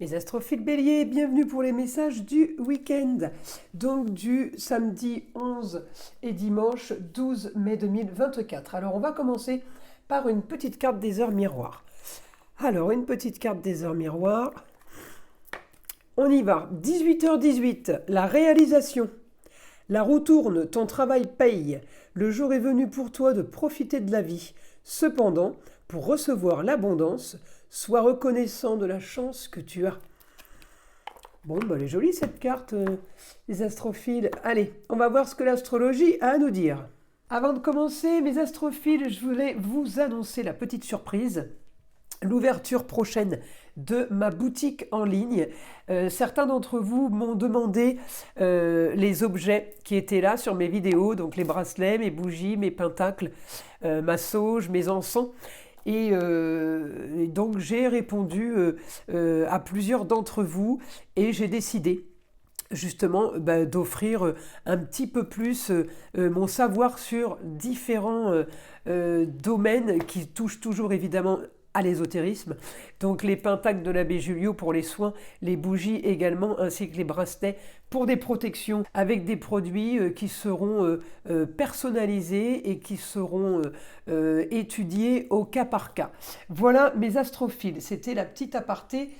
Les astrophiles béliers, bienvenue pour les messages du week-end, donc du samedi 11 et dimanche 12 mai 2024. Alors on va commencer par une petite carte des heures miroirs. Alors une petite carte des heures miroirs, on y va. 18h18, la réalisation. La roue tourne, ton travail paye. Le jour est venu pour toi de profiter de la vie. Cependant, pour recevoir l'abondance, sois reconnaissant de la chance que tu as. Bon, elle est jolie cette carte, les astrophiles. Allez, on va voir ce que l'astrologie a à nous dire. Avant de commencer, mes astrophiles, je voulais vous annoncer la petite surprise. L'ouverture prochaine de ma boutique en ligne. Certains d'entre vous m'ont demandé les objets qui étaient là sur mes vidéos, donc les bracelets, mes bougies, mes pentacles, ma sauge, mes encens. Et donc j'ai répondu à plusieurs d'entre vous et j'ai décidé justement d'offrir un petit peu plus mon savoir sur différents domaines qui touchent toujours évidemment à l'ésotérisme, donc les pentacles de l'abbé Julio pour les soins, les bougies également, ainsi que les bracelets pour des protections avec des produits qui seront personnalisés et qui seront étudiés au cas par cas. Voilà mes astrophiles, c'était la petite aparté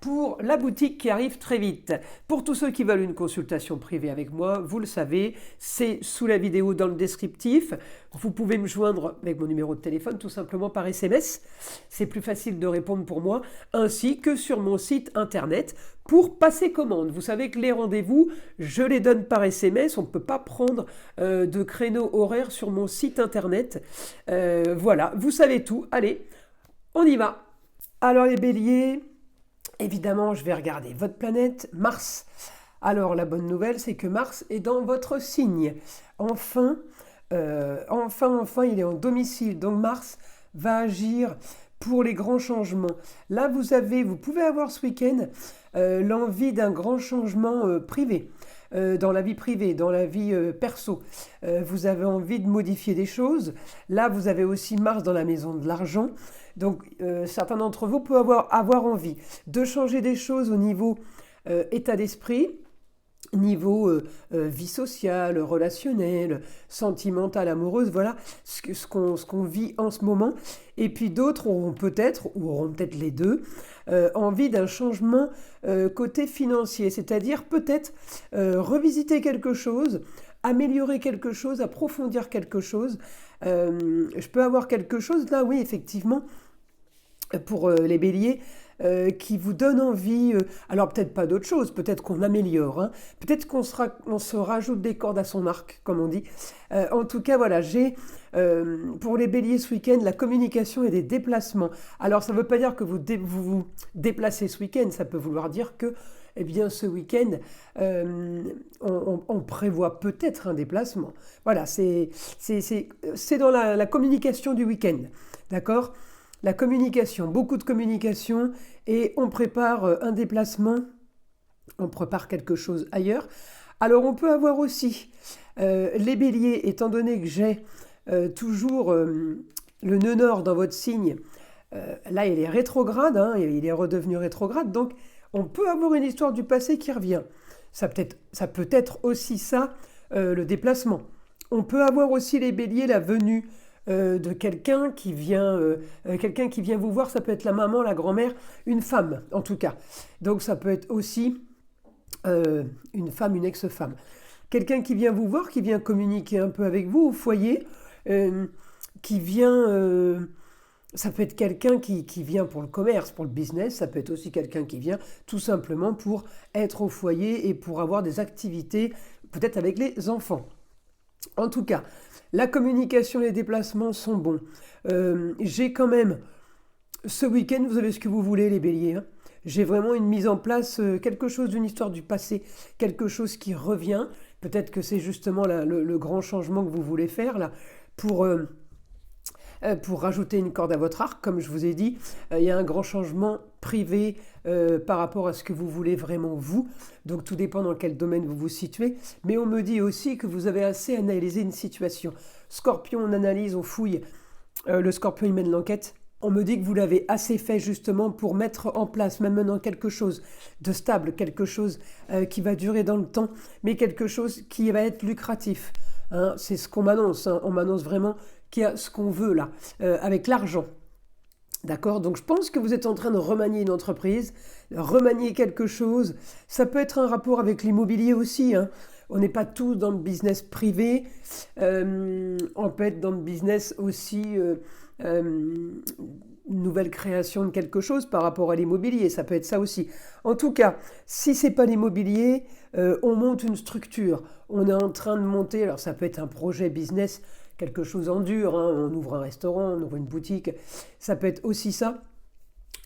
pour la boutique qui arrive très vite. Pour tous ceux qui veulent une consultation privée avec moi, vous le savez, c'est sous la vidéo dans le descriptif. Vous pouvez me joindre avec mon numéro de téléphone tout simplement par SMS. C'est plus facile de répondre pour moi, ainsi que sur mon site internet pour passer commande. Vous savez que les rendez-vous, je les donne par SMS. On ne peut pas prendre de créneau horaire sur mon site internet. Voilà, vous savez tout. Allez, on y va. Alors les béliers... Évidemment, je vais regarder votre planète, Mars. Alors, la bonne nouvelle, c'est que Mars est dans votre signe. Enfin, il est en domicile. Donc, Mars va agir pour les grands changements. Là, vous pouvez avoir ce week-end l'envie d'un grand changement privé. Dans la vie privée, dans la vie perso. Vous avez envie de modifier des choses. Là, vous avez aussi Mars dans la maison de l'argent. Donc, certains d'entre vous peuvent avoir envie de changer des choses au niveau état d'esprit, niveau vie sociale, relationnelle, sentimentale, amoureuse, voilà ce qu'on vit en ce moment. Et puis d'autres auront peut-être les deux, envie d'un changement côté financier, c'est-à-dire peut-être revisiter quelque chose, améliorer quelque chose, approfondir quelque chose. Je peux avoir quelque chose là, oui, effectivement, pour les béliers, qui vous donne envie, alors peut-être pas d'autre chose, peut-être qu'on améliore, hein, peut-être qu'on se rajoute des cordes à son arc, comme on dit. En tout cas, voilà, j'ai pour les béliers ce week-end la communication et des déplacements. Alors ça ne veut pas dire que vous vous déplacez ce week-end, ça peut vouloir dire que eh bien, ce week-end, on prévoit peut-être un déplacement. Voilà, c'est dans la communication du week-end, d'accord ? La communication, beaucoup de communication, et on prépare un déplacement, on prépare quelque chose ailleurs. Alors on peut avoir aussi les béliers, étant donné que j'ai toujours le nœud nord dans votre signe, là il est rétrograde, hein, il est redevenu rétrograde, donc on peut avoir une histoire du passé qui revient. Ça peut être aussi ça, le déplacement. On peut avoir aussi les béliers, la venue de quelqu'un qui vient vous voir, ça peut être la maman, la grand-mère, une femme en tout cas. Donc ça peut être aussi une femme, une ex-femme. Quelqu'un qui vient vous voir, qui vient communiquer un peu avec vous au foyer, qui vient... ça peut être quelqu'un qui vient pour le commerce, pour le business, ça peut être aussi quelqu'un qui vient tout simplement pour être au foyer et pour avoir des activités, peut-être avec les enfants. En tout cas, la communication et les déplacements sont bons. J'ai quand même, ce week-end, vous avez ce que vous voulez les béliers, hein. J'ai vraiment une mise en place, quelque chose d'une histoire du passé, quelque chose qui revient. Peut-être que c'est justement le grand changement que vous voulez faire là, pour rajouter une corde à votre arc, comme je vous ai dit. Il y a un grand changement privé par rapport à ce que vous voulez vraiment vous. Donc tout dépend dans quel domaine vous vous situez. Mais on me dit aussi que vous avez assez analysé une situation. Scorpion, on analyse, on fouille. Le Scorpion, il mène l'enquête. On me dit que vous l'avez assez fait justement pour mettre en place maintenant quelque chose de stable, quelque chose qui va durer dans le temps, mais quelque chose qui va être lucratif. Hein, c'est ce qu'on m'annonce. Hein. On m'annonce vraiment qu'il y a ce qu'on veut là, avec l'argent. D'accord? Donc je pense que vous êtes en train de remanier une entreprise, remanier quelque chose. Ça peut être un rapport avec l'immobilier aussi. Hein. On n'est pas tous dans le business privé. On peut être dans le business aussi nouvelle création de quelque chose par rapport à l'immobilier. Ça peut être ça aussi. En tout cas, si c'est pas l'immobilier, on monte une structure. On est en train de monter. Alors ça peut être un projet business, quelque chose en dur, hein. On ouvre un restaurant, on ouvre une boutique, ça peut être aussi ça.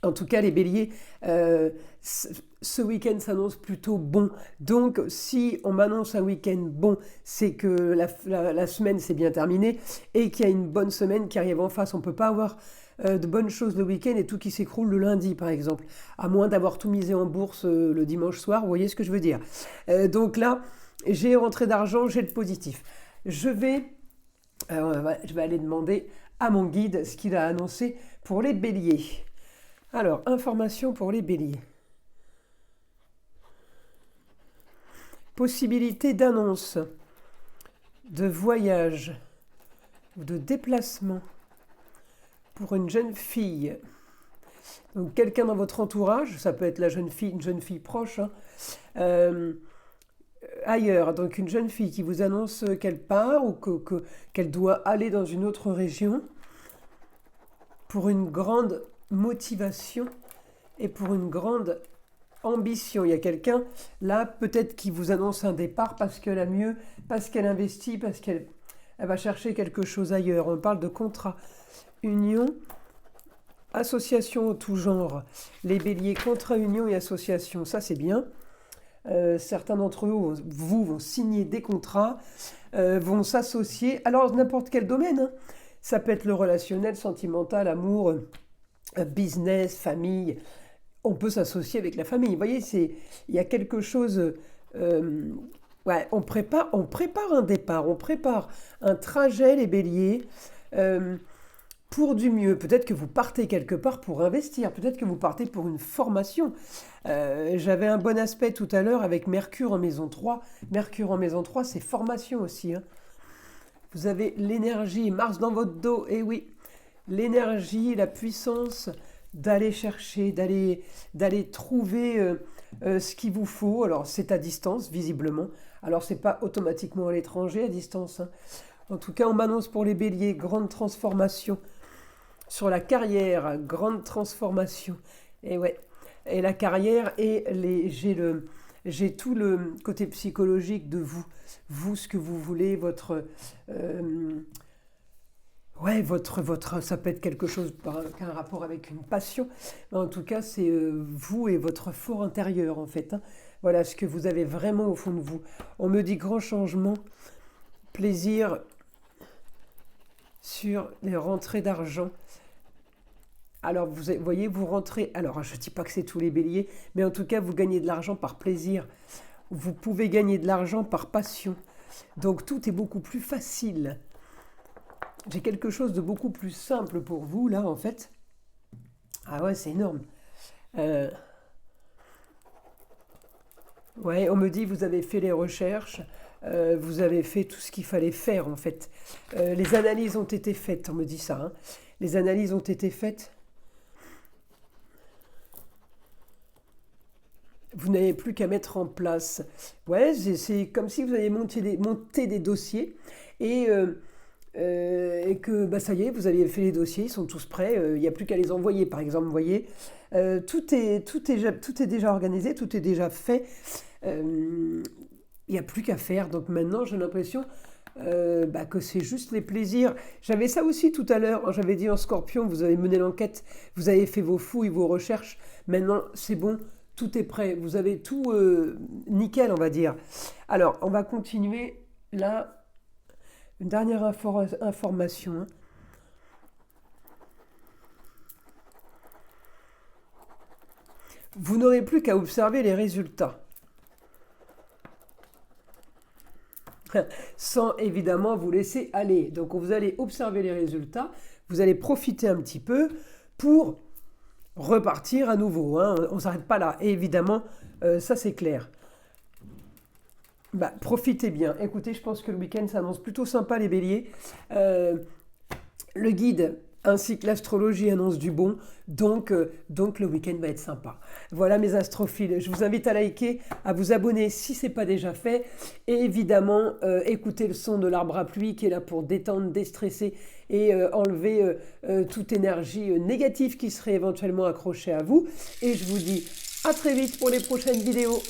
En tout cas, les béliers, ce week-end s'annonce plutôt bon. Donc, si on m'annonce un week-end bon, c'est que la semaine s'est bien terminée et qu'il y a une bonne semaine qui arrive en face. On ne peut pas avoir de bonnes choses le week-end et tout qui s'écroule le lundi, par exemple, à moins d'avoir tout misé en bourse le dimanche soir. Vous voyez ce que je veux dire? Donc là, j'ai rentrée d'argent, j'ai le positif. Je vais aller demander à mon guide ce qu'il a annoncé pour les béliers. Alors, information pour les béliers. Possibilité d'annonce, de voyage ou de déplacement pour une jeune fille. Donc, quelqu'un dans votre entourage, ça peut être une jeune fille proche, hein, ailleurs, donc une jeune fille qui vous annonce qu'elle part ou qu'elle doit aller dans une autre région pour une grande motivation et pour une grande ambition. Il y a quelqu'un là peut-être qui vous annonce un départ parce qu'elle a mieux, parce qu'elle investit, parce qu'elle va chercher quelque chose ailleurs. On parle de contrat, union, association en tout genre. Les béliers, contrat, union et association, ça c'est bien. Certains d'entre vous vont signer des contrats, vont s'associer. Alors, n'importe quel domaine, hein. Ça peut être le relationnel, sentimental, amour, business, famille. On peut s'associer avec la famille. Vous voyez, il y a quelque chose... ouais, on prépare un départ, on prépare un trajet, les béliers, pour du mieux. Peut-être que vous partez quelque part pour investir, peut-être que vous partez pour une formation. J'avais un bon aspect tout à l'heure avec Mercure en maison 3. Mercure en maison 3, c'est formation aussi. Hein. Vous avez l'énergie, Mars dans votre dos, et oui, l'énergie, la puissance d'aller chercher, d'aller trouver ce qu'il vous faut. Alors, c'est à distance, visiblement. Alors, c'est pas automatiquement à l'étranger, à distance. Hein. En tout cas, on m'annonce pour les béliers, grande transformation. Sur la carrière, grande transformation. Et ouais, et la carrière, et j'ai tout le côté psychologique de vous, ce que vous voulez, votre, ça peut être quelque chose qui a un rapport avec une passion. Mais en tout cas, c'est vous et votre fort intérieur, en fait. Hein. Voilà ce que vous avez vraiment au fond de vous. On me dit grand changement, plaisir sur les rentrées d'argent. Alors, vous voyez, vous rentrez... Alors, je ne dis pas que c'est tous les béliers, mais en tout cas, vous gagnez de l'argent par plaisir. Vous pouvez gagner de l'argent par passion. Donc, tout est beaucoup plus facile. J'ai quelque chose de beaucoup plus simple pour vous, là, en fait. Ah ouais, c'est énorme. Ouais, on me dit, vous avez fait les recherches, vous avez fait tout ce qu'il fallait faire, en fait. Les analyses ont été faites, on me dit ça. Hein. Les analyses ont été faites. Vous n'avez plus qu'à mettre en place. Ouais, c'est comme si vous aviez monté des dossiers et que bah, ça y est, vous avez fait les dossiers, ils sont tous prêts, il n'y a plus qu'à les envoyer, par exemple, vous voyez. Tout est déjà organisé, tout est déjà fait. Il n'y a plus qu'à faire. Donc maintenant, j'ai l'impression que c'est juste les plaisirs. J'avais ça aussi tout à l'heure. J'avais dit en Scorpion, vous avez mené l'enquête, vous avez fait vos fouilles, vos recherches. Maintenant, c'est bon. Tout est prêt, vous avez tout nickel, on va dire. Alors, on va continuer là. Une dernière information. Hein. Vous n'aurez plus qu'à observer les résultats. Sans évidemment vous laisser aller. Donc, vous allez observer les résultats, vous allez profiter un petit peu pour repartir à nouveau, hein. On ne s'arrête pas là. Et évidemment, ça c'est clair. Bah, profitez bien. Écoutez, je pense que le week-end s'annonce plutôt sympa, les béliers. Le guide ainsi que l'astrologie annoncent du bon, donc le week-end va être sympa. Voilà mes astrophiles, je vous invite à liker, à vous abonner si ce n'est pas déjà fait, et évidemment écoutez le son de l'arbre à pluie qui est là pour détendre, déstresser et enlever toute énergie négative qui serait éventuellement accrochée à vous. Et je vous dis à très vite pour les prochaines vidéos.